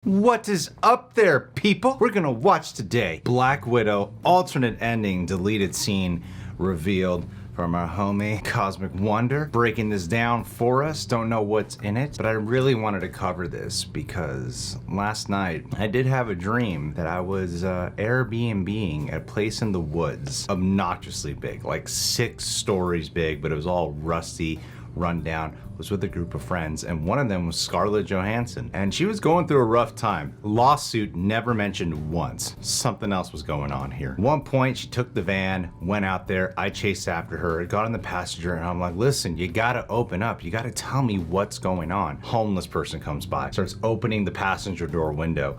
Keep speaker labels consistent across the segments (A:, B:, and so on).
A: What is up there, people? We're gonna watch today Black Widow alternate ending deleted scene revealed from our homie Cosmic Wonder. Breaking this down for us, don't know what's in it, but I really wanted to cover this because last night I did have a dream that I was Airbnb-ing a place in the woods, obnoxiously big, like 6 stories big, but it was all rusty, rundown. Was with a group of friends, and one of them was Scarlett Johansson, and she was going through a rough time. Lawsuit never mentioned once. Something else was going on here. One point she took the van, went out there, I chased after her, got in the passenger, and I'm like, listen, you gotta open up, you gotta tell me what's going on. Homeless person comes by, starts opening the passenger door window,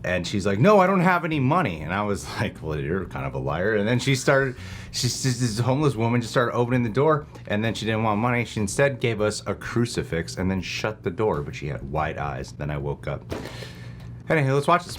A: and she's like, no, I don't have any money. And I was like, well, you're kind of a liar. And then this homeless woman just started opening the door, and then she didn't want money. She instead gave us a crucifix and then shut the door, but she had wide eyes. Then I woke up. Anyway, let's watch this.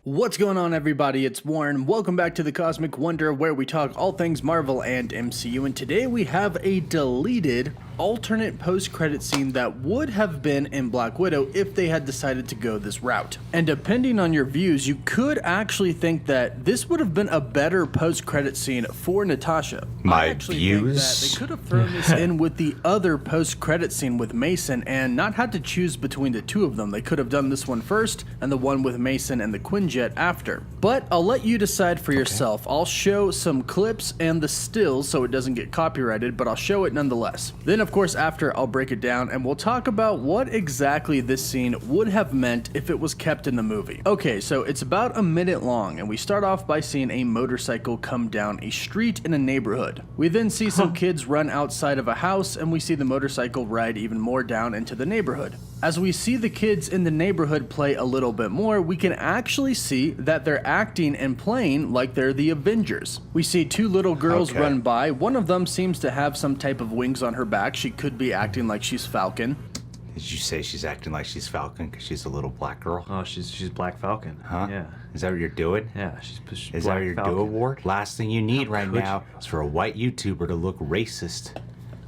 B: What's going on, everybody? It's Warren. Welcome back to the Cosmic Wonder, where we talk all things Marvel and MCU, and today we have a deleted alternate post-credit scene that would have been in Black Widow if they had decided to go this route. And depending on your views, you could actually think that this would have been a better post-credit scene for Natasha.
A: My
B: Think
A: views?
B: that they could have thrown this in with the other post-credit scene with Mason and not had to choose between the two of them. They could have done this one first and the one with Mason and the Quinjet after. But I'll let you decide for yourself. I'll show some clips and the stills so it doesn't get copyrighted, but I'll show it nonetheless. Then of course after I'll break it down and we'll talk about what exactly this scene would have meant if it was kept in the movie. Okay, so it's about a minute long and we start off by seeing a motorcycle come down a street in a neighborhood. We then see some kids run outside of a house and we see the motorcycle ride even more down into the neighborhood. As we see the kids in the neighborhood play a little bit more, we can actually see that they're acting and playing like they're the Avengers. We see 2 little girls run by. One of them seems to have some type of wings on her back. She could be acting like she's Falcon.
A: Did you say she's acting like she's Falcon because she's a little black girl?
C: Oh, she's Black Falcon.
A: Huh?
C: Yeah.
A: Is that what you're doing?
C: Yeah, she's
A: Is
C: Black
A: that your
C: Falcon.
A: do award? Last thing you need right
C: could
A: now is for a white YouTuber to look racist.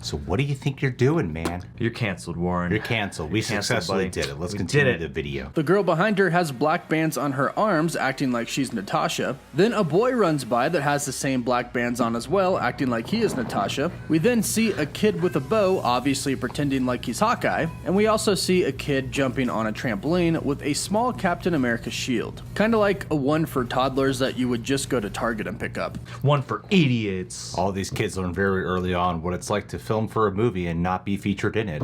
A: So what do you think you're doing, man?
C: You're canceled, Warren.
A: You're canceled. We successfully did it. Let's
C: We
A: continue
C: did it.
A: the video.
B: The girl behind her has black bands on her arms, acting like she's Natasha. Then a boy runs by that has the same black bands on as well, acting like he is Natasha. We then see a kid with a bow, obviously pretending like he's Hawkeye. And we also see a kid jumping on a trampoline with a small Captain America shield. Kinda like a one for toddlers that you would just go to Target and pick up.
C: One for idiots.
A: All these kids learn very early on what it's like to film for a movie and not be featured in it.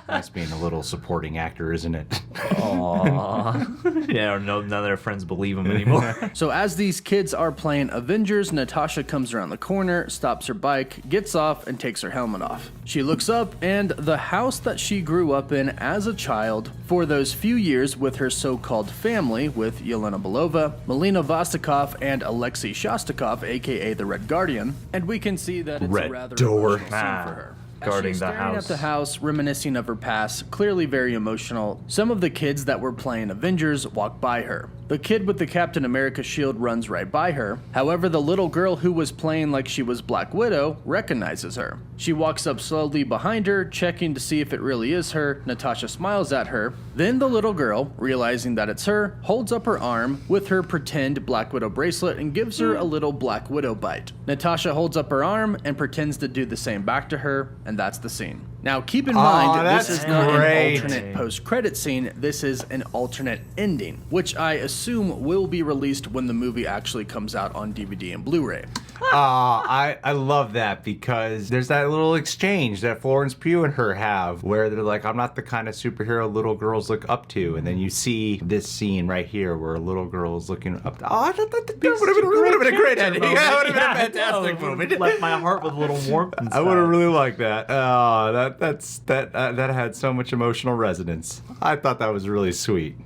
A: That's being a little supporting actor, isn't it?
C: Aww. Yeah, none of their friends believe him anymore.
B: So as these kids are playing Avengers, Natasha comes around the corner, stops her bike, gets off, and takes her helmet off. She looks up, and the house that she grew up in as a child for those few years with her so-called family, with Yelena Belova, Melina Vostokov, and Alexei Shostakov, aka the Red Guardian, and we can see that it's
A: Red
B: a rather
A: Door.
B: emotional scene for her.
C: Guarding
B: She's
C: the
B: staring
C: house.
B: at the house, reminiscing of her past, clearly very emotional. Some of the kids that were playing Avengers walk by her. The kid with the Captain America shield runs right by her. However, the little girl who was playing like she was Black Widow recognizes her. She walks up slowly behind her, checking to see if it really is her. Natasha smiles at her. Then the little girl, realizing that it's her, holds up her arm with her pretend Black Widow bracelet and gives her a little Black Widow bite. Natasha holds up her arm and pretends to do the same back to her, and that's the scene. Now keep in mind, this
A: that's
B: is not
A: great.
B: an alternate post-credit scene, this is an alternate ending, which I assume will be released when the movie actually comes out on DVD and Blu-ray.
A: I love that because there's that little exchange that Florence Pugh and her have where they're like, I'm not the kind of superhero little girls look up to. And then you see this scene right here where a little girl is looking up to, that would have been a great ending. Yeah, it would have been a fantastic moment.
C: Left my heart with a little warmth inside.
A: I would have really liked that. That had so much emotional resonance. I thought that was really sweet.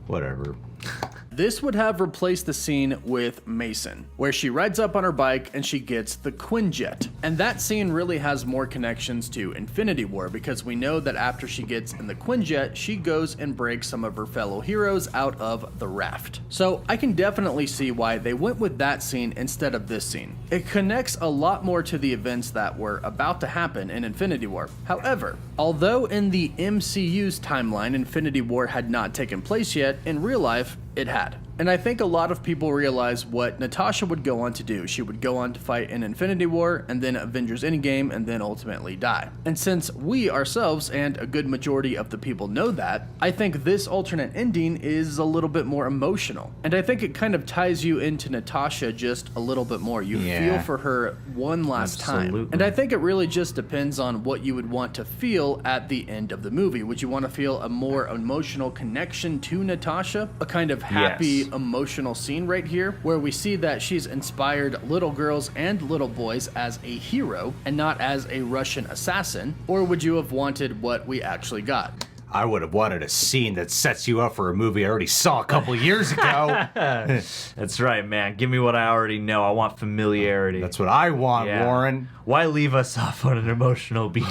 A: Whatever.
B: this would have replaced the scene with Mason, where she rides up on her bike and she gets the Quinjet. And that scene really has more connections to Infinity War, because we know that after she gets in the Quinjet, she goes and breaks some of her fellow heroes out of the raft. So I can definitely see why they went with that scene instead of this scene. It connects a lot more to the events that were about to happen in Infinity War. However, although in the MCU's timeline Infinity War had not taken place yet, in real life it had. And I think a lot of people realize what Natasha would go on to do. She would go on to fight in Infinity War, and then Avengers Endgame, and then ultimately die. And since we ourselves, and a good majority of the people know that, I think this alternate ending is a little bit more emotional. And I think it kind of ties you into Natasha just a little bit more. You feel for her one last time. And I think it really just depends on what you would want to feel at the end of the movie. Would you want to feel a more emotional connection to Natasha? A kind of happy, emotional scene right here where we see that she's inspired little girls and little boys as a hero and not as a Russian assassin? Or would you have wanted what we actually got?
A: I would have wanted a scene that sets you up for a movie I already saw a couple years ago.
C: That's right, man. Give me what I already know. I want familiarity.
A: That's what I want, Warren.
C: Why leave us off on an emotional beat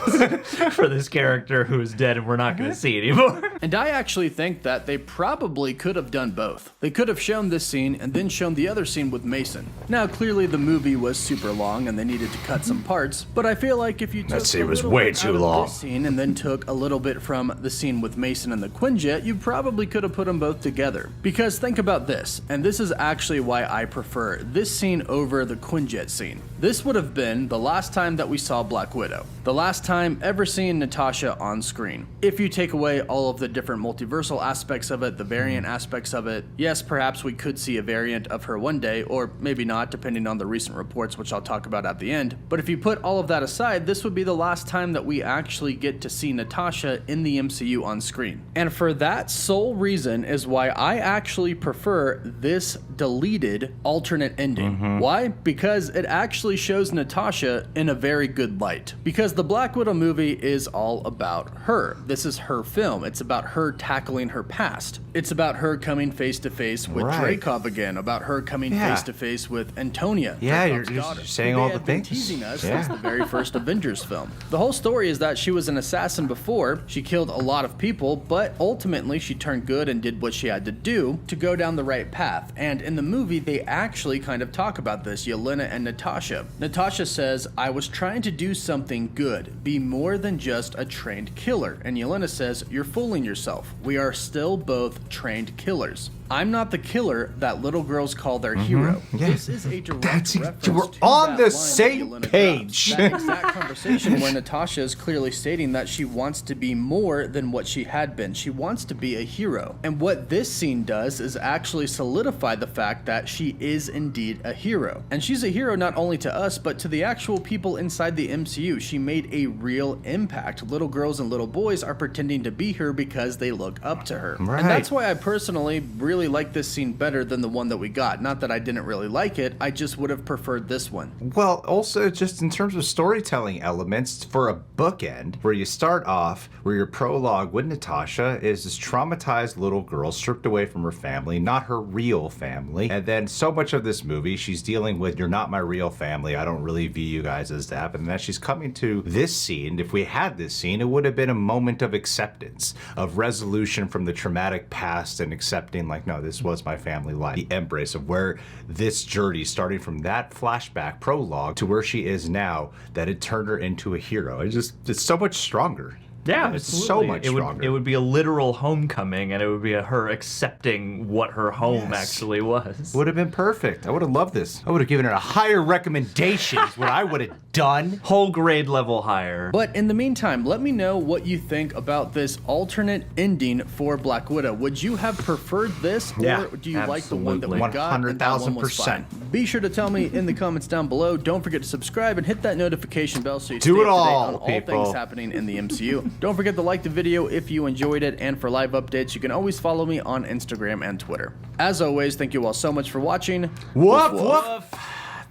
C: for this character who is dead and we're not going to see anymore?
B: And I actually think that they probably could have done both. They could have shown this scene and then shown the other scene with Mason. Now, clearly the movie was super long and they needed to cut some parts, but I feel like if you took
A: that scene
B: a
A: was
B: little
A: way
B: bit
A: too
B: out of
A: long.
B: this scene and then took a little bit from the scene with Mason and the Quinjet, you probably could have put them both together. Because think about this, and this is actually why I prefer this scene over the Quinjet scene. This would have been the last time that we saw Black Widow. The last time ever seeing Natasha on screen. If you take away all of the different multiversal aspects of it, the variant aspects of it, yes, perhaps we could see a variant of her one day, or maybe not, depending on the recent reports, which I'll talk about at the end. But if you put all of that aside, this would be the last time that we actually get to see Natasha in the MCU on screen. And for that sole reason is why I actually prefer this deleted alternate ending. Why? Because it actually shows Natasha in a very good light. Because the Black Widow movie is all about her. This is her film. It's about her tackling her past. It's about her coming face to face with Dreykov again, about her coming face to face with Antonia.
A: Yeah, you're
B: daughter,
A: saying
B: who
A: all
B: they
A: the
B: had been
A: things.
B: teasing us since the very first Avengers film. The whole story is that she was an assassin before. She killed a lot of people, but ultimately she turned good and did what she had to do to go down the right path. And in the movie, they actually kind of talk about this, Yelena and Natasha. Natasha says, I was trying to do something good, be more than just a trained killer. And Yelena says, you're fooling yourself. We are still both trained killers. I'm not the killer that little girls call their hero. This is a direct reference
A: we're
B: to
A: on
B: that
A: the
B: line
A: same
B: that Yelena
A: page.
B: drops. That exact conversation where Natasha is clearly stating that she wants to be more than what she had been. She wants to be a hero. And what this scene does is actually solidify the fact that she is indeed a hero. And she's a hero not only to us, but to the actual people inside the MCU. She made a real impact. Little girls and little boys are pretending to be her because they look up to her.
A: Right.
B: And that's why I personally really like this scene better than the one that we got. Not that I didn't really like it, I just would have preferred this one.
A: Well, also just in terms of storytelling elements, for a bookend where you start off, where your prologue with Natasha is this traumatized little girl stripped away from her family, not her real family. And then so much of this movie, she's dealing with, you're not my real family, I don't really view you guys as that. And then she's coming to this scene. If we had this scene, it would have been a moment of acceptance, of resolution from the traumatic past and accepting like, no, this was my family life. The embrace of where this journey, starting from that flashback prologue to where she is now, that it turned her into a hero. It's so much stronger.
C: Yeah,
A: it's
C: absolutely.
A: so much stronger.
C: It would be a literal homecoming, and it would be her accepting what her home actually was.
A: Would have been perfect. I would have loved this. I would have given it a higher recommendation is what I would have done.
C: Whole grade level higher.
B: But in the meantime, let me know what you think about this alternate ending for Black Widow. Would you have preferred this, or do you like the one that we got?
A: 100,000%.
B: Be sure to tell me in the comments down below. Don't forget to subscribe and hit that notification bell so you
A: Do
B: stay
A: it
B: up to date
A: all,
B: on all
A: people.
B: things happening in the MCU. Don't forget to like the video if you enjoyed it, and for live updates, you can always follow me on Instagram and Twitter. As always, thank you all so much for watching.
A: Woof, woof.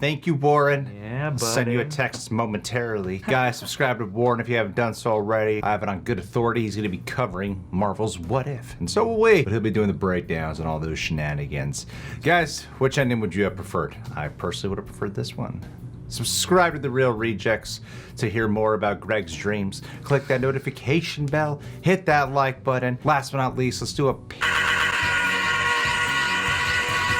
A: thank you, Warren.
C: Yeah, buddy.
A: Send you a text momentarily. Guys, subscribe to Warren if you haven't done so already. I have it on good authority. He's going to be covering Marvel's What If. And so will we. But he'll be doing the breakdowns and all those shenanigans. Guys, which ending would you have preferred? I personally would have preferred this one. Subscribe to The Real Rejects to hear more about Greg's dreams. Click that notification bell. Hit that like button. Last but not least, let's do a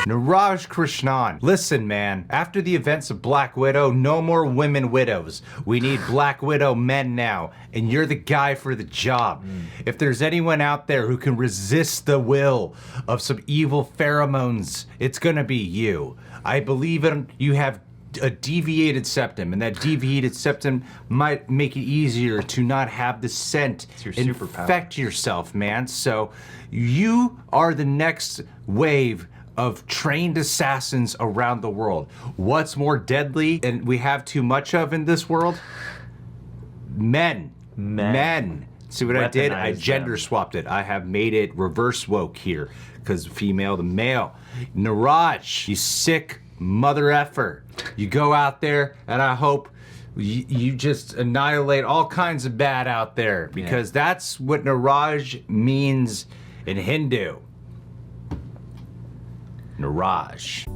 A: Niraj Krishnan. Listen, man, after the events of Black Widow, no more women widows. We need Black Widow men now, and you're the guy for the job. If there's anyone out there who can resist the will of some evil pheromones, it's gonna be you. I believe you have a deviated septum, and that deviated septum might make it easier to not have the scent infect yourself, man. So you are the next wave of trained assassins around the world. What's more deadly and we have too much of in this world? Men. See what I did? I gender swapped it. I have made it reverse woke here, because female to male. Niraj, you sick mother effer. You go out there, and I hope you just annihilate all kinds of bad out there, because that's what Niraj means in Hindu. Niraj.